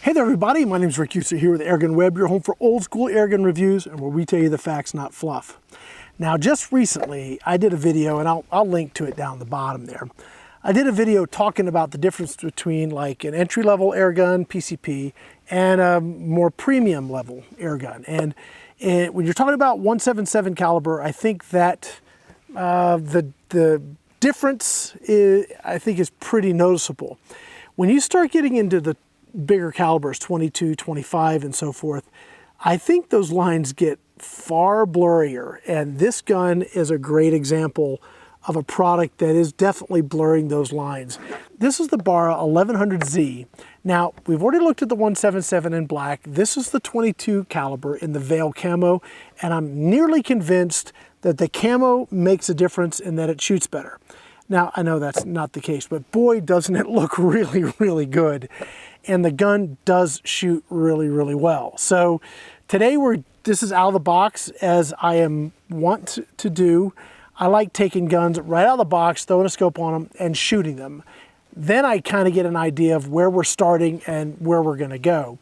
Hey there everybody, my name is Rick User here with AirgunWeb, your home for old school airgun reviews and where we tell you the facts, not fluff. Now just recently I did a video, and I'll link to it down the bottom there. I did a video talking about the difference between like an entry-level airgun, PCP, and a more premium level airgun. And when you're talking about 177 caliber, I think that the difference is pretty noticeable. When you start getting into the bigger calibers, 22, 25, and so forth, I think those lines get far blurrier, and this gun is a great example of a product that is definitely blurring those lines. This is the Barra 1100Z. Now, we've already looked at the 177 in black. This is the 22 caliber in the Veil Camo, and I'm nearly convinced that the camo makes a difference and that it shoots better. Now, I know that's not the case, but boy, doesn't it look really, really good. And the gun does shoot really, really well. So today this is out of the box, as I want to do. I like taking guns right out of the box, throwing a scope on them and shooting them. Then I kind of get an idea of where we're starting and where we're gonna go.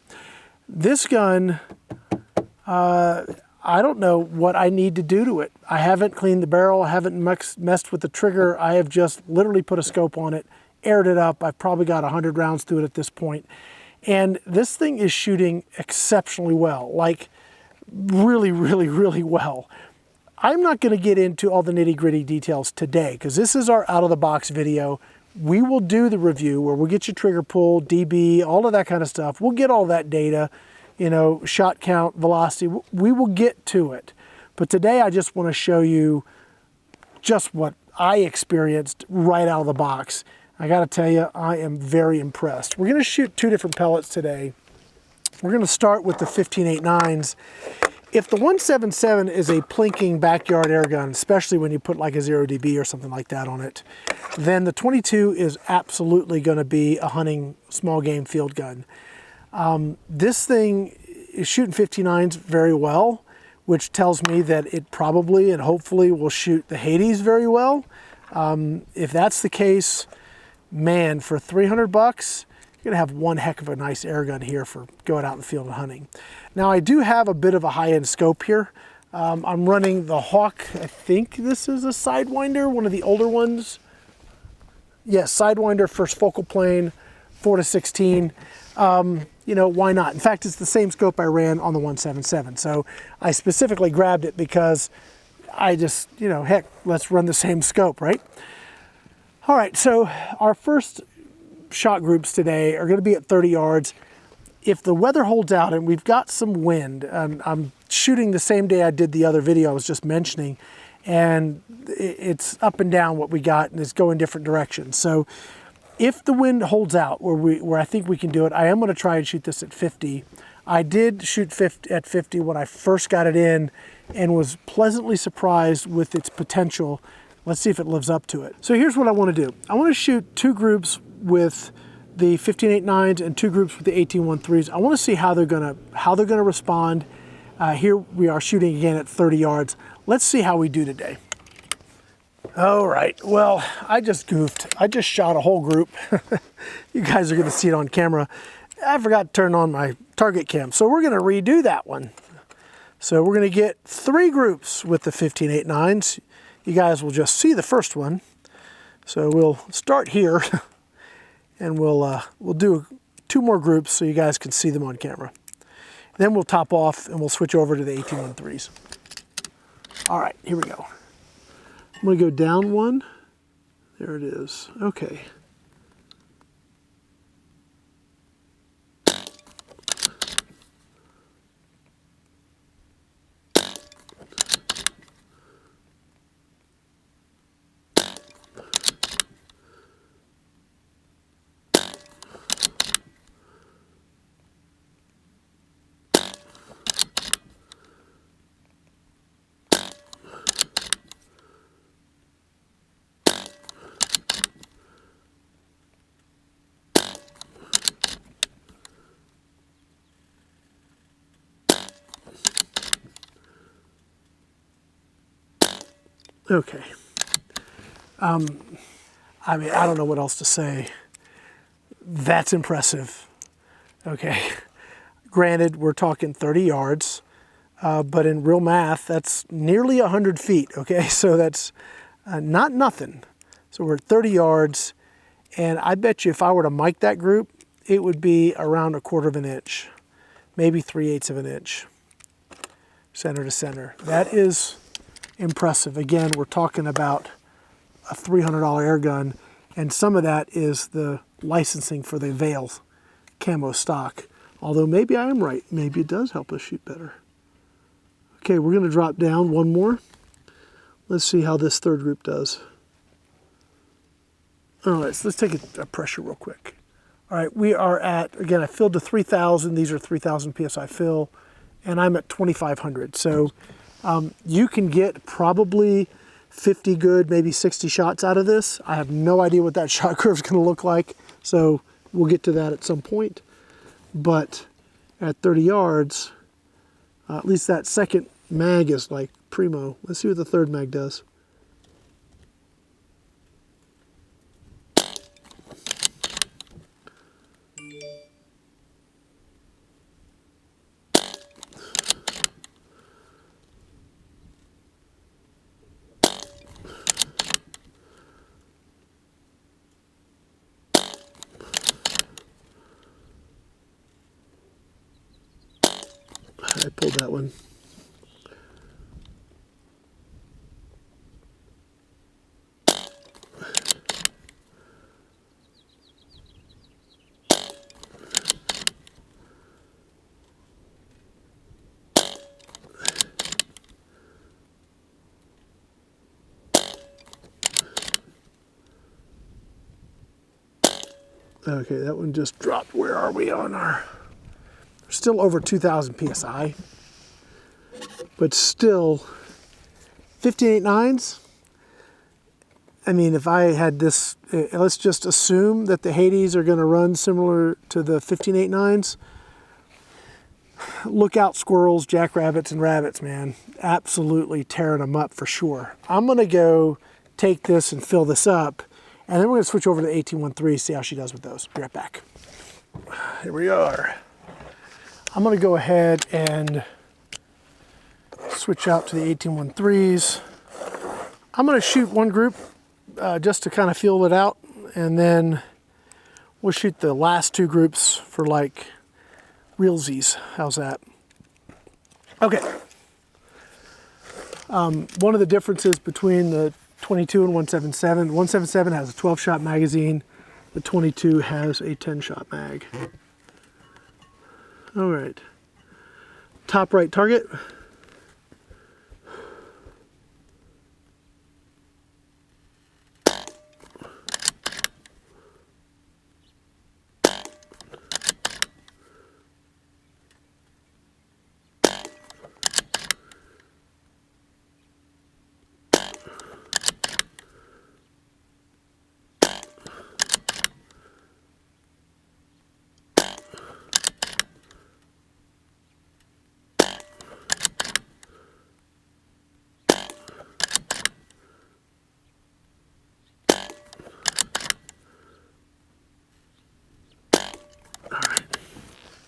This gun, I don't know what I need to do to it. I haven't cleaned the barrel, I haven't messed with the trigger. I have just literally put a scope on it, aired it up. I've probably got 100 rounds to it at this point. And this thing is shooting exceptionally well, like really, really, really well. I'm not gonna get into all the nitty-gritty details today because this is our out-of-the-box video. We will do the review where we'll get your trigger pull, DB, all of that kind of stuff. We'll get all that data, you know, shot count, velocity. We will get to it. But today I just wanna show you just what I experienced right out of the box. I gotta tell you, I am very impressed. We're gonna shoot two different pellets today. We're gonna start with the 15.89s. If the 177 is a plinking backyard air gun, especially when you put like a 0dB or something like that on it, then the 22 is absolutely gonna be a hunting small game field gun. This thing is shooting 59s very well, which tells me that it probably and hopefully will shoot the Hades very well. If that's the case, man, for 300 bucks, you're gonna have one heck of a nice air gun here for going out in the field and hunting. Now I do have a bit of a high-end scope here. I'm running the Hawke, I think this is a Sidewinder, one of the older ones. Yes, Sidewinder, first focal plane, 4-16. You know, why not? In fact, it's the same scope I ran on the 177. So I specifically grabbed it because I just, you know, heck, let's run the same scope, right? All right, so our first shot groups today are gonna be at 30 yards. If the weather holds out and we've got some wind, I'm shooting the same day I did the other video I was just mentioning, and it's up and down what we got and it's going different directions. So if the wind holds out where I think we can do it, I am gonna try and shoot this at 50. I did shoot at 50 when I first got it in and was pleasantly surprised with its potential. Let's see if it lives up to it. So here's what I wanna do. I wanna shoot two groups with the 15.89s and two groups with the 18.13s. I wanna see how they're gonna respond. Here we are shooting again at 30 yards. Let's see how we do today. All right, well, I just goofed. I just shot a whole group. You guys are gonna see it on camera. I forgot to turn on my target cam, so we're gonna redo that one. So we're gonna get three groups with the 15.89s. You guys will just see the first one. So we'll start here and we'll do two more groups so you guys can see them on camera. Then we'll top off and we'll switch over to the 18.13s. All right, here we go. I'm gonna go down one. There it is, okay. Okay. I mean, I don't know what else to say. That's impressive. Okay, granted, we're talking 30 yards, but in real math, that's nearly 100 feet, okay? So that's not nothing. So we're at 30 yards, and I bet you if I were to mic that group, it would be around 1/4 of an inch, maybe 3/8 of an inch, center to center. That is impressive. Again, we're talking about a $300 air gun, and some of that is the licensing for the Veil Camo stock. Although maybe I am right, maybe it does help us shoot better. Okay, we're gonna drop down one more. Let's see how this third group does. All right, so let's take a pressure real quick. All right, we are at, again, I filled to 3,000. These are 3,000 PSI fill, and I'm at 2,500. So you can get probably 50 good, maybe 60 shots out of this. I have no idea what that shot curve is gonna look like, so we'll get to that at some point. But at 30 yards, at least that second mag is like primo. Let's see what the third mag does. I pulled that one. Okay, that one just dropped. Where are we on our... Still over 2,000 PSI, but still 15.89s. I mean, if I had this, let's just assume that the Hades are going to run similar to the 15.89s. Look out, squirrels, jackrabbits, and rabbits, man. Absolutely tearing them up for sure. I'm going to go take this and fill this up, and then we're going to switch over to the 1813, see how she does with those. Be right back. Here we are. I'm going to go ahead and switch out to the 1813s. I'm going to shoot one group just to kind of feel it out, and then we'll shoot the last two groups for like realsies. How's that? Okay. One of the differences between the 22 and 177, 177 has a 12-shot magazine, the 22 has a 10-shot mag. All right, top right target.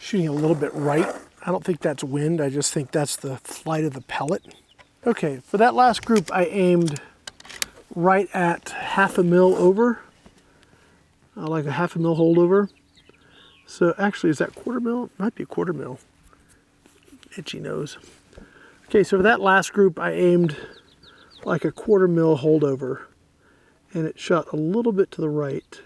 Shooting a little bit right. I don't think that's wind, I just think that's the flight of the pellet. Okay, for that last group, I aimed right at 1/2 mil over, like a 1/2 mil holdover. So actually, is that 1/4 mil? It might be 1/4 mil. Itchy nose. Okay, so for that last group, I aimed like a 1/4 mil holdover, and it shot a little bit to the right.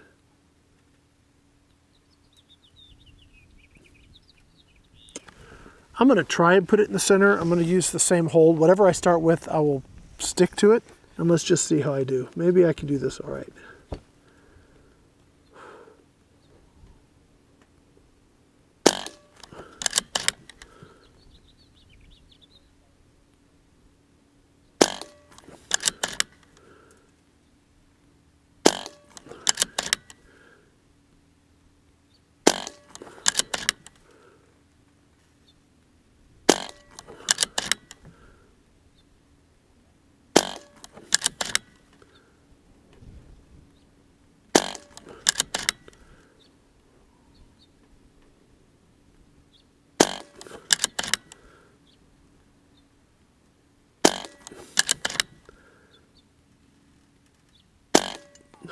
I'm going to try and put it in the center. I'm going to use the same hold. Whatever I start with, I will stick to it. And let's just see how I do. Maybe I can do this all right.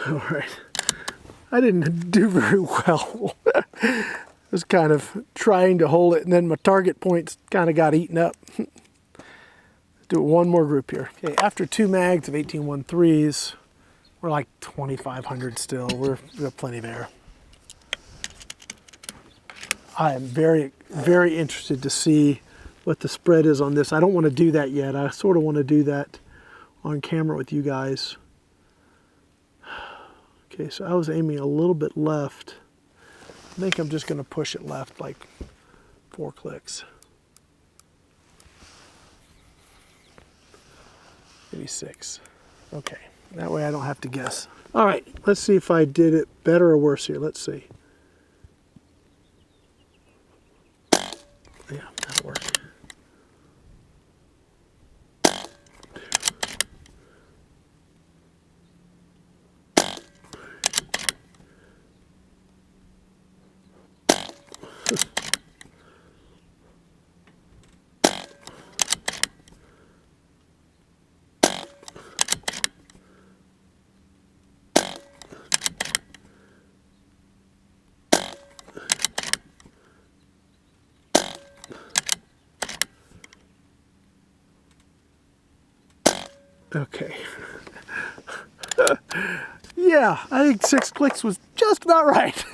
All right. I didn't do very well. I was kind of trying to hold it, and then my target points kind of got eaten up. Do one more group here. Okay, after 2 mags of 18-13s, we're like 2,500 still. We have plenty of air. I am very, very interested to see what the spread is on this. I don't want to do that yet. I sort of want to do that on camera with you guys. Okay, so I was aiming a little bit left. I think I'm just going to push it left like 4 clicks. Maybe 6. Okay, that way I don't have to guess. All right, let's see if I did it better or worse here. Let's see. Yeah, that'll work. Okay. Yeah, I think 6 clicks was just about right.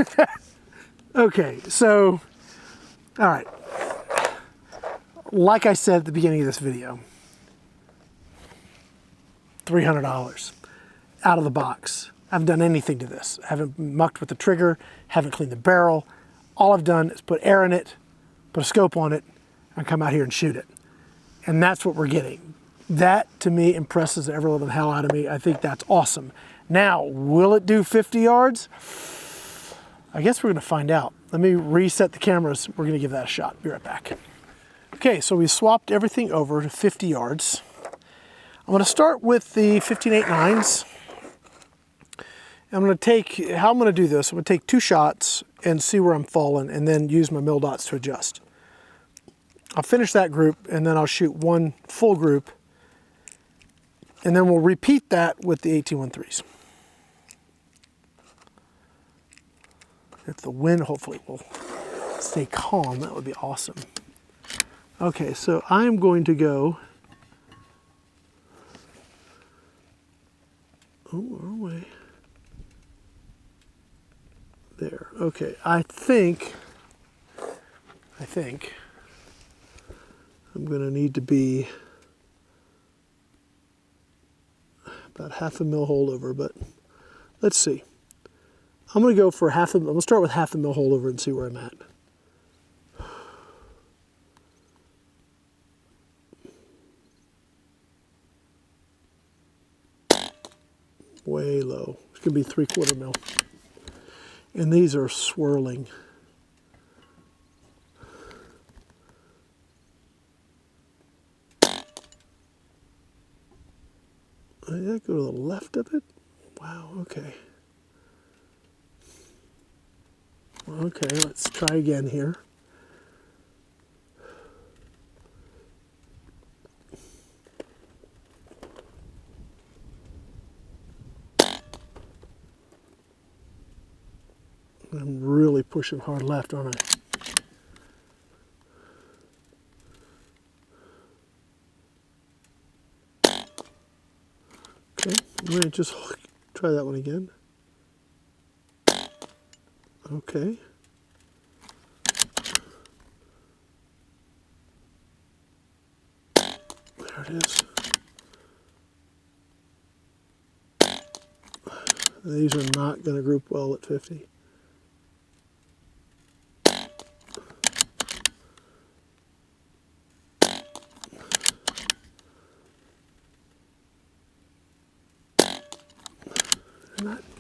Okay, so, all right. Like I said at the beginning of this video, $300 out of the box. I haven't done anything to this. I haven't mucked with the trigger, haven't cleaned the barrel. All I've done is put air in it, put a scope on it, and come out here and shoot it. And that's what we're getting. That, to me, impresses the ever living hell out of me. I think that's awesome. Now, will it do 50 yards? I guess we're gonna find out. Let me reset the cameras. We're gonna give that a shot. Be right back. Okay, so we swapped everything over to 50 yards. I'm gonna start with the 15-8-9s. I'm gonna take, how I'm gonna do this, I'm gonna take 2 shots and see where I'm falling and then use my mil dots to adjust. I'll finish that group and then I'll shoot 1 full group, and then we'll repeat that with the 18-13s. If the wind hopefully will stay calm, that would be awesome. Okay, so I'm going to go, oh, wrong way. There, okay, I think I'm gonna need to be about 1/2 mil holdover, but let's see. I'm gonna go for I'm gonna start with 1/2 mil holdover and see where I'm at. Way low. It's gonna be 3/4 mil. And these are swirling. Did I go to the left of it? Wow, okay. Okay, let's try again here. I'm really pushing hard left, aren't I? Okay, I'm going to just try that one again. Okay. There it is. These are not going to group well at 50.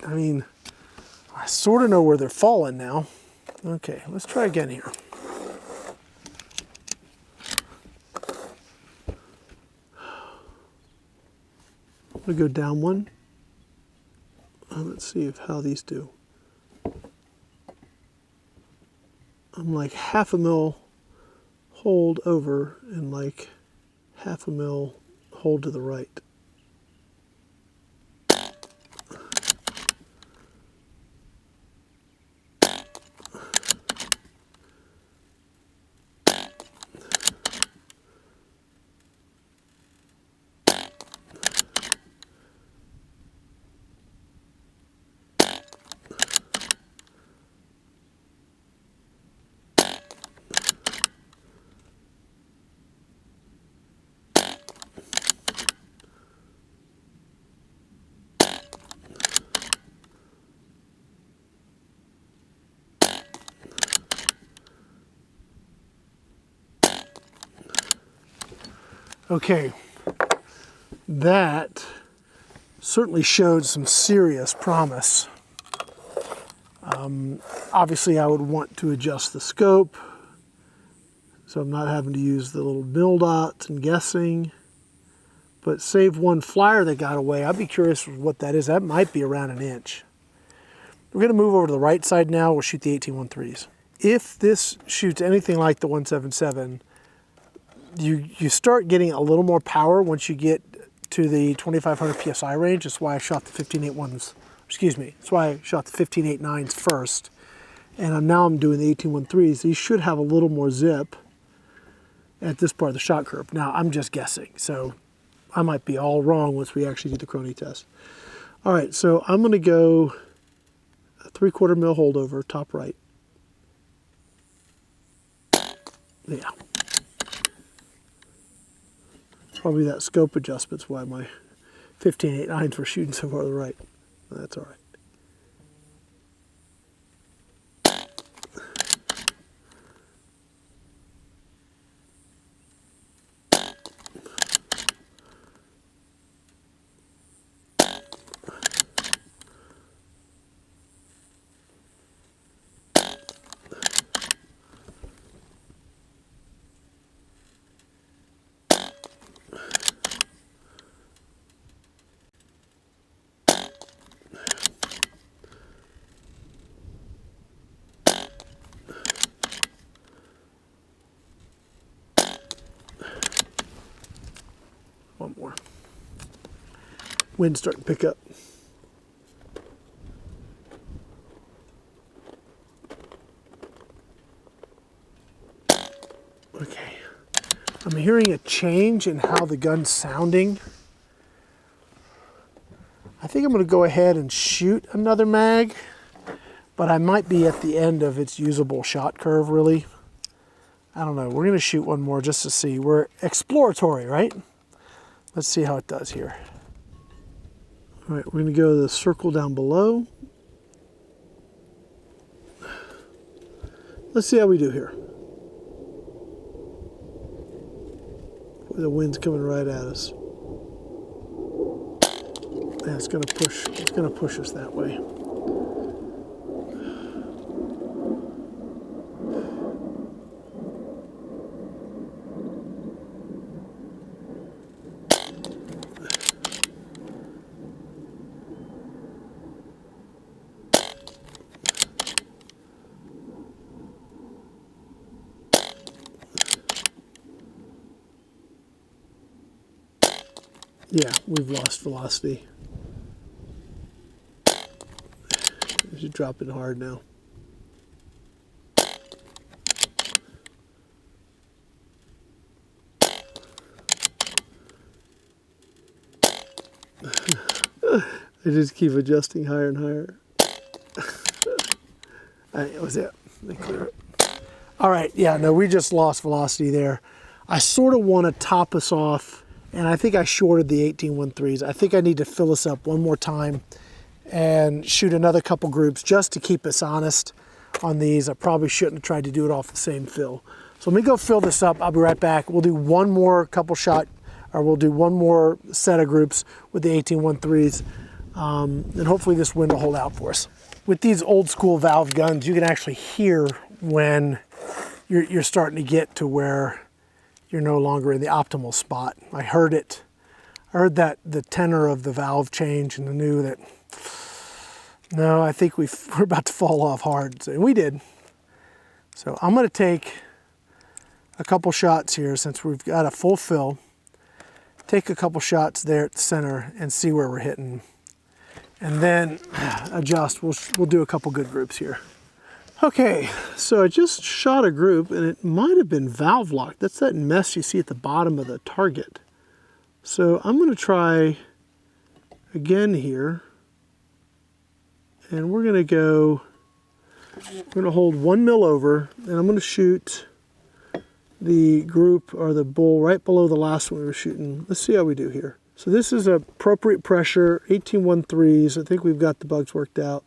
I mean, I sort of know where they're falling now. Okay, let's try again here. I'm gonna go down one. Let's see how these do. I'm like 1/2 mil hold over and like 1/2 mil hold to the right. Okay, that certainly showed some serious promise. Obviously, I would want to adjust the scope, so I'm not having to use the little mil dots and guessing. But save one flyer that got away. I'd be curious what that is. That might be around an inch. We're going to move over to the right side now. We'll shoot the 18-1-3s. If this shoots anything like the 177, you start getting a little more power once you get to the 2,500 PSI range. That's why I shot the 15.8 excuse me. That's why I shot the 15.89s first. And now I'm doing the 18-1-3s. These should have a little more zip at this part of the shot curve. Now, I'm just guessing, so I might be all wrong once we actually do the Crony test. All right, so I'm going to go a 3/4 mil holdover, top right. Yeah. Probably that scope adjustment's why my 15.89s were shooting so far to the right. That's all right. One more. Wind's starting to pick up. Okay. I'm hearing a change in how the gun's sounding. I think I'm going to go ahead and shoot another mag, but I might be at the end of its usable shot curve, really. I don't know. We're going to shoot one more just to see. We're exploratory, right? Let's see how it does here. All right, we're going to go to the circle down below. Let's see how we do here. The wind's coming right at us. Yeah, it's going to push us that way. Yeah, we've lost velocity. We should drop it hard now. I just keep adjusting higher and higher. That was it. They clear it. All right, yeah, no, we just lost velocity there. I sort of want to top us off, and I think I shorted the 18-1-3s. I think I need to fill us up one more time and shoot another couple groups just to keep us honest on these. I probably shouldn't have tried to do it off the same fill. So let me go fill this up. I'll be right back. We'll do one more couple shot, or we'll do one more set of groups with the 18-1-3s, and hopefully this wind will hold out for us. With these old school valve guns, you can actually hear when you're starting to get to where you're no longer in the optimal spot. I heard it. I heard that the tenor of the valve change, and I knew that, no, I think we're about to fall off hard. And we did. So I'm going to take a couple shots here since we've got a full fill. Take a couple shots there at the center and see where we're hitting. And then adjust. We'll do a couple good groups here. Okay, so I just shot a group and it might have been valve locked. That's that mess you see at the bottom of the target. So I'm going to try again here. And we're going to hold 1 mil over, and I'm going to shoot the group or the bull right below the last one we were shooting. Let's see how we do here. So this is appropriate pressure, 18-1-3s. I think we've got the bugs worked out.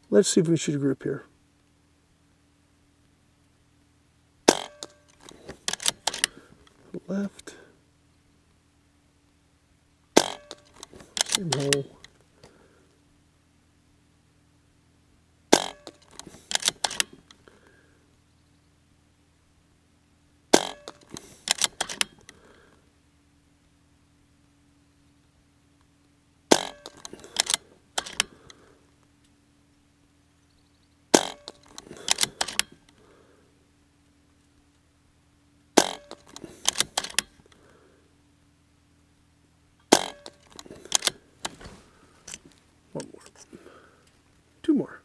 Let's see if we can shoot a group here. Left. hole. One more. Two more.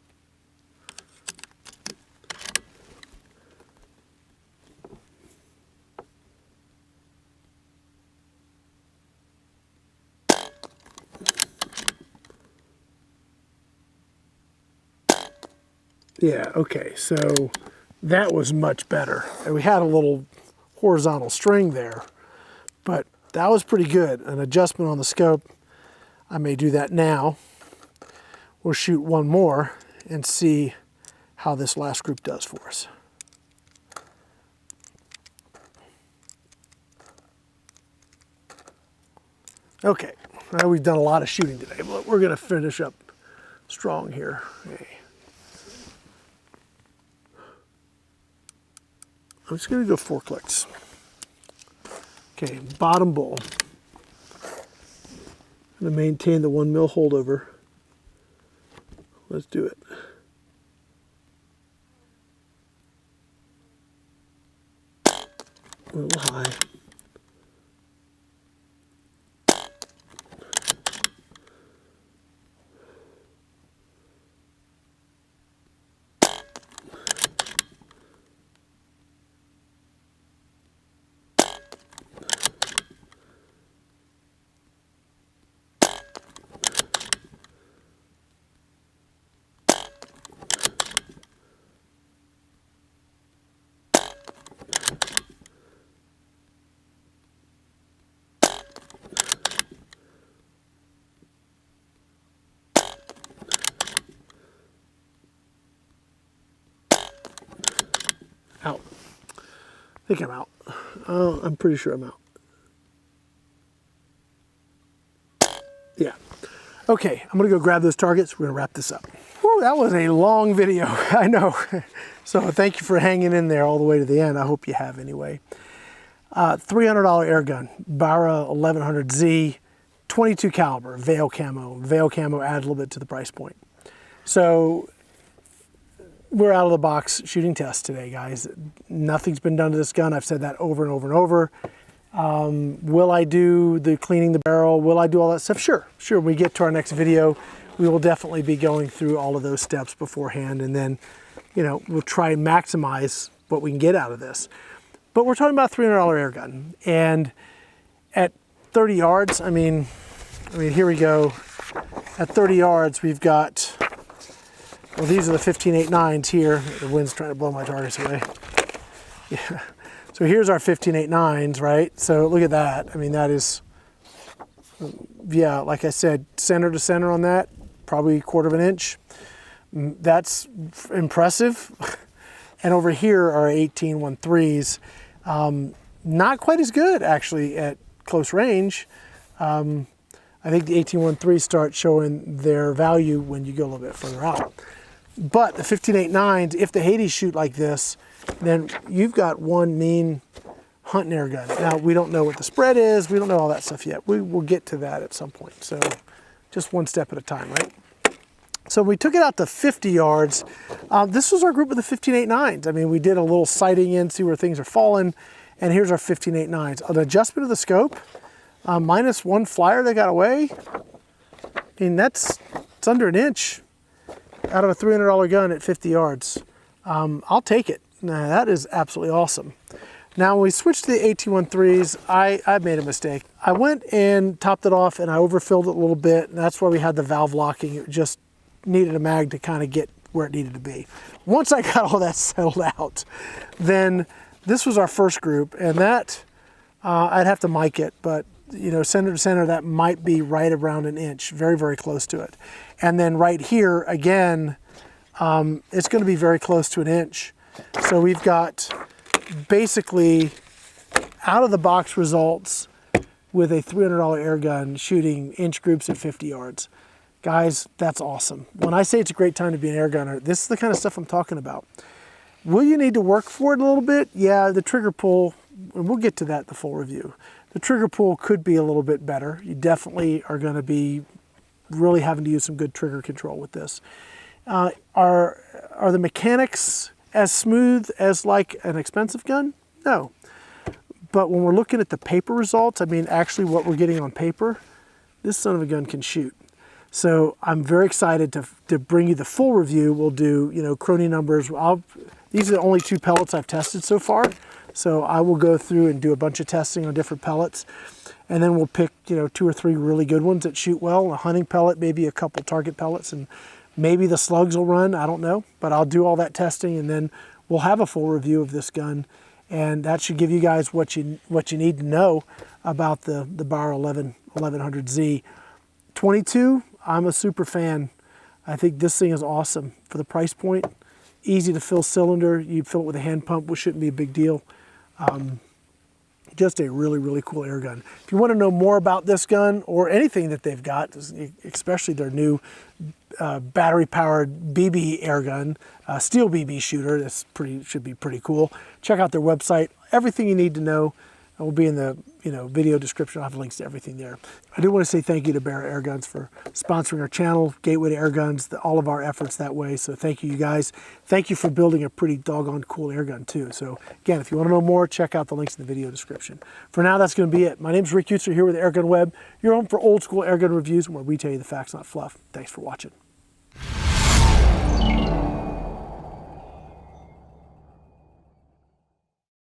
Yeah, okay, so that was much better. And we had a little horizontal string there, but that was pretty good. An adjustment on the scope, I may do that now. We'll shoot one more and see how this last group does for us. Okay, well, we've done a lot of shooting today, but we're gonna finish up strong here. Okay. I'm just gonna go 4 clicks. Okay, bottom bowl. I'm gonna maintain the 1 mil holdover. Let's do it. A little high. Out. I think I'm out. Oh, I'm pretty sure I'm out. Yeah. Okay, I'm gonna go grab those targets. We're gonna wrap this up. Whew, that was a long video, I know. So thank you for hanging in there all the way to the end. I hope you have anyway. $300 air gun, Barra 1100Z, 22 caliber, Veil Camo. Veil Camo added a little bit to the price point. So we're out of the box shooting test today, guys. Nothing's been done to this gun. I've said that over and over and over. Will I do the cleaning the barrel? Will I do all that stuff? Sure. When we get to our next video, we will definitely be going through all of those steps beforehand, and then, you know, we'll try and maximize what we can get out of this. But we're talking about a $300 air gun, and at 30 yards, I mean, here we go. At 30 yards, we've got, well, these are the 15.89s here. The wind's trying to blow my targets away. Yeah. So here's our 15.89s, right? So look at that. I mean, that is, yeah, like I said, center to center on that, probably 1/4 inch. That's impressive. And over here are 18.13s. Not quite as good, actually, at close range. I think the 18.13s start showing their value when you go a little bit further out. But the 15.89s, if the Hades shoot like this, then you've got one mean hunting air gun. Now, we don't know what the spread is. We don't know all that stuff yet. We will get to that at some point. So just one step at a time, right? So we took it out to 50 yards. This was our group of the 15.89s. I mean, we did a little sighting in, see where things are falling. And here's our 15.89s. An adjustment of the scope, minus one flyer that got away. I mean, it's under an inch out of a $300 gun at 50 yards. I'll take it. Now, that is absolutely awesome. Now, when we switched to the 18.13s, I made a mistake. I went and topped it off and I overfilled it a little bit. And that's why we had the valve locking. It just needed a mag to kind of get where it needed to be. Once I got all that settled out, then this was our first group. And that, I'd have to mic it, but you know, center to center, that might be right around an inch, very, very close to it. And then right here, again, it's going to be very close to an inch. So we've got basically out of the box results, with a $300 air gun shooting inch groups at 50 yards. Guys, that's awesome. When I say it's a great time to be an air gunner, this is the kind of stuff I'm talking about. Will you need to work for it a little bit? Yeah, the trigger pull, and we'll get to that in the full review. The trigger pull could be a little bit better. You definitely are going to be really having to use some good trigger control with this. Are the mechanics as smooth as like an expensive gun? No. But when we're looking at the paper results, I mean, actually what we're getting on paper, this son of a gun can shoot. So I'm very excited to bring you the full review. We'll do, you know, crony numbers. These are the only 2 pellets I've tested so far. So I will go through and do a bunch of testing on different pellets. And then we'll pick, you know, 2 or 3 really good ones that shoot well. A hunting pellet, maybe a couple target pellets, and maybe the slugs will run, I don't know. But I'll do all that testing, and then we'll have a full review of this gun. And that should give you guys what you need to know about the Barra 1100Z. 22, I'm a super fan. I think this thing is awesome for the price point. Easy to fill cylinder. You fill it with a hand pump, which shouldn't be a big deal. Just a really, really cool air gun. If you want to know more about this gun or anything that they've got, especially their new battery-powered BB air gun, steel BB shooter, should be pretty cool. Check out their website. Everything you need to know will be in the video description. I'll have links to everything there. I do want to say thank you to Barra Airguns for sponsoring our channel, gateway to air guns, all of our efforts that way. So thank you, you guys. Thank you for building a pretty doggone cool air gun too. So again, if you want to know more, check out the links in the video description. For now, that's going to be it. My name is Rick Utzer here with AirgunWeb, your home for old school air gun reviews where we tell you the facts, not fluff. Thanks for watching.